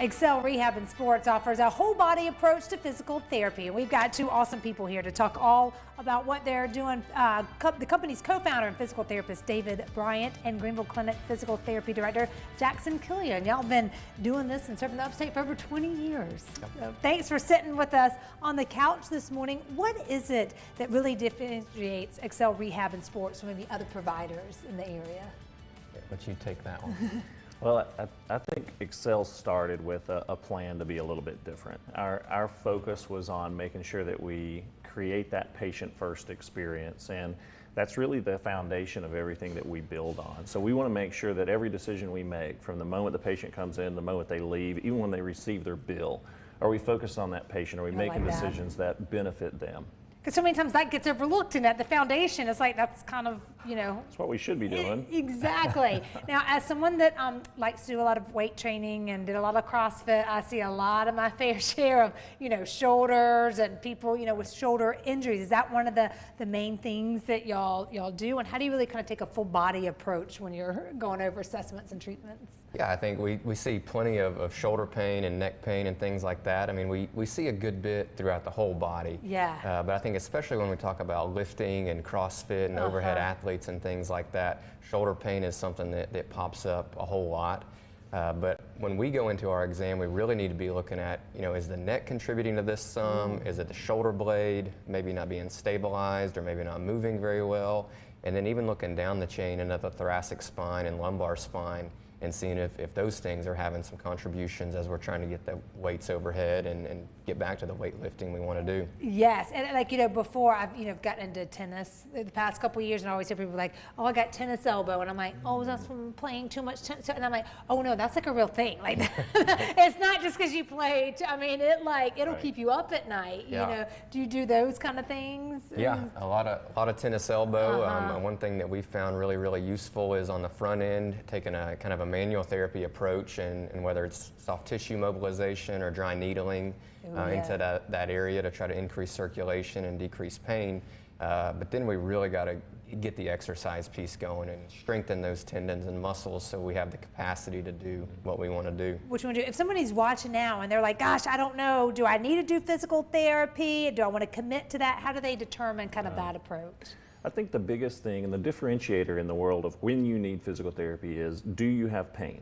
Excel Rehab and Sports offers a whole body approach to physical therapy. And we've got two awesome people here to talk all about what they're doing. The company's co-founder and physical therapist, David Bryant, and Greenville Clinic Physical Therapy Director, Jackson Killian. Y'all have been doing this and serving the upstate for over 20 years. Yep. So thanks for sitting with us on the couch this morning. What is it that really differentiates Excel Rehab and Sports from maybe other providers in the area? Let you take that one. Well, I think Excel started with a plan to be a little bit different. Our focus was on making sure that we create that patient-first experience, and that's really the foundation of everything that we build on. So we want to make sure that every decision we make, from the moment the patient comes in, the moment they leave, even when they receive their bill, are we focused on that patient? Are we making decisions that benefit them? Because so many times that gets overlooked, and at the foundation, it's like that's kind of, you know. That's what we should be doing. Exactly. Now, as someone that likes to do a lot of weight training and did a lot of CrossFit, I see a lot of my fair share of, shoulders and people, with shoulder injuries. Is that one of the main things that y'all do? And how do you really kind of take a full body approach when you're going over assessments and treatments? Yeah, I think we see plenty of shoulder pain and neck pain and things like that. I mean, we see a good bit throughout the whole body. Yeah. But I think especially when we talk about lifting and CrossFit and overhead athletes and things like that, shoulder pain is something that pops up a whole lot. But when we go into our exam, we really need to be looking at, is the neck contributing to this some? Is it the shoulder blade maybe not being stabilized or maybe not moving very well? And then even looking down the chain into the thoracic spine and lumbar spine, and seeing if those things are having some contributions as we're trying to get the weights overhead and get back to the weightlifting we want to do. Yes, and before I've gotten into tennis the past couple of years, and I always hear people like, oh, I got tennis elbow, and I'm like, oh, that's from playing too much tennis, and I'm like, oh no, that's like a real thing. Like, it's not just because you play. It'll keep you up at night. Yeah. Do you do those kind of things? Yeah, a lot of tennis elbow. One thing that we found really, really useful is on the front end, taking a kind of a manual therapy approach, and whether it's soft tissue mobilization or dry needling into that area to try to increase circulation and decrease pain. But then we really got to get the exercise piece going and strengthen those tendons and muscles so we have the capacity to do what we want to do. Which one do? If somebody's watching now and they're like, gosh, I don't know, do I need to do physical therapy? Do I want to commit to that? How do they determine kind of that approach? I think the biggest thing and the differentiator in the world of when you need physical therapy is, do you have pain?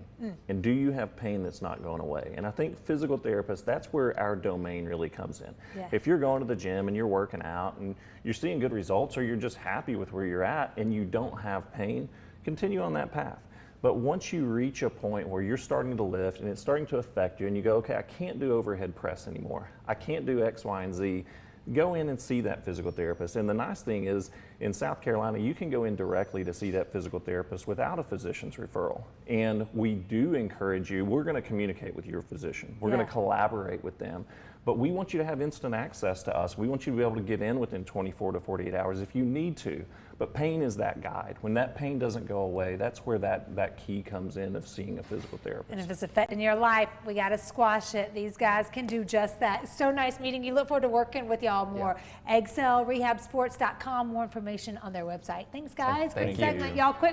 And do you have pain that's not going away? And I think physical therapists, that's where our domain really comes in. Yeah. If you're going to the gym and you're working out and you're seeing good results, or you're just happy with where you're at and you don't have pain, continue on that path. But once you reach a point where you're starting to lift and it's starting to affect you and you go, okay, I can't do overhead press anymore. I can't do X, Y, and Z. Go in and see that physical therapist. And the nice thing is, in South Carolina, you can go in directly to see that physical therapist without a physician's referral. And we do encourage you, we're going to communicate with your physician. We're going to collaborate with them. But we want you to have instant access to us. We want you to be able to get in within 24 to 48 hours if you need to. But pain is that guide. When that pain doesn't go away, that's where that key comes in of seeing a physical therapist. And if it's affecting your life, we got to squash it. These guys can do just that. It's so nice meeting you. Look forward to working with y'all more. Yeah. ExcelRehabSports.com, more information on their website. Thanks, guys. Thank Great segment. you. Y'all quick.